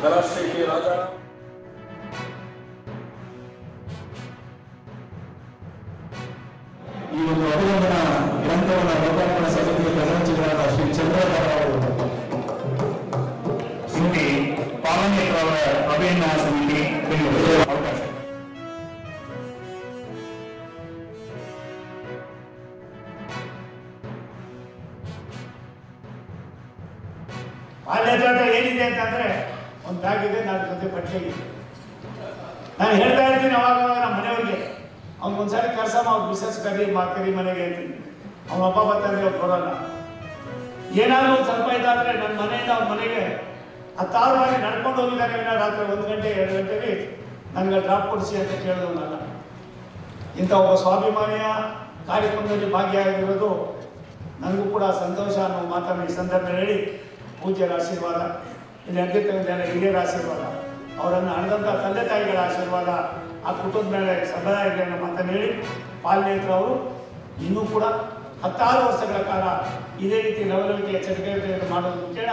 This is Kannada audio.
ಕಲಾಶ್ರೀ ಕೆ ರಾಜ, ಈ ಒಂದು ಅಭಿನಂದನಾ ಗ್ರಂಥವನ್ನು ಲೋಕಾರ್ಪಣಾ ಸಮಿತಿಗೆ ಪ್ರಧಾನಚಿಗಳಾದ ಶ್ರೀ ಚಂದ್ರಧರ ಅವರು ಶ್ರೀಮತಿ ಪಾವನೇಶ್ವರ ಅಭಿನಂದನಾ ಸಮಿತಿ ಬೆಂಗಳೂರು ಅವಕಾಶ. ಬಾಲ್ಯದ ಏನಿದೆ ಅಂತಂದ್ರೆ ಒಂದು ಬ್ಯಾಗ್ ಇದೆ, 4 ಜೊತೆ ಬಟ್ಟೆ ಇದೆ. ನಾನು ಹೇಳ್ತಾ ಇರ್ತೀನಿ ಅವಾಗ ನಮ್ಮ ಮನೆಯವ್ರಿಗೆ, ಅವ್ನಿಗೊಂದ್ಸಾರಿ ಕರ್ಸಮ್ಮ ಅವ್ರು ಬಿಸ್ನೆಸ್ ಕರಿ ಮನೆಗೆ ಅಂತೀನಿ. ಅವನ ಹಬ್ಬ ಬರ್ತಾನೆ ಅವ್ರು ಬರೋಲ್ಲ. ಏನಾದರೂ ಒಂದು ಸ್ವಲ್ಪ ಇದಾದರೆ ನನ್ನ ಮನೆಯಿಂದ ಅವ್ರ ಮನೆಗೆ 10 ಬಾರಿ ನಡ್ಕೊಂಡು ಹೋಗಿದ್ದಾನೆ. ರಾತ್ರಿ 1 ಗಂಟೆ 2 ಗಂಟೆಗೆ ನನಗೆ ಡ್ರಾಪ್ ಕೊಡಿಸಿ ಅಂತ ಕೇಳಿದವನಲ್ಲ. ಇಂಥ ಒಬ್ಬ ಸ್ವಾಭಿಮಾನಿಯ ಕಾರ್ಯಕ್ರಮದಲ್ಲಿ ಭಾಗಿಯಾಗಿರೋದು ನನಗೂ ಕೂಡ ಸಂತೋಷ ಅನ್ನೋ ಮಾತನ್ನು ಈ ಸಂದರ್ಭ ಹೇಳಿ, ಪೂಜ್ಯರ ಆಶೀರ್ವಾದ, ಇಲ್ಲಿ ನಡೆದಿರ್ತಕ್ಕಂಥ ಹಿರಿಯರ ಆಶೀರ್ವಾದ, ಅವರನ್ನು ಹಣದಂಥ ತಂದೆ ತಾಯಿಗಳ ಆಶೀರ್ವಾದ, ಆ ಕುಟುಂಬದ ಮೇಲೆ ಸಮುದಾಯಗಳನ್ನು ಮಾತನ್ನು ಹೇಳಿ, ಪಾಲನೇತ್ರ ಅವರು ಇನ್ನೂ ಕೂಡ 16 ವರ್ಷಗಳ ಕಾಲ ಇದೇ ರೀತಿ ಲವಲವಿಕೆಯ ಚಟುವಟಿಕೆಯನ್ನು ಮಾಡೋದು ಮುಖ್ಯ.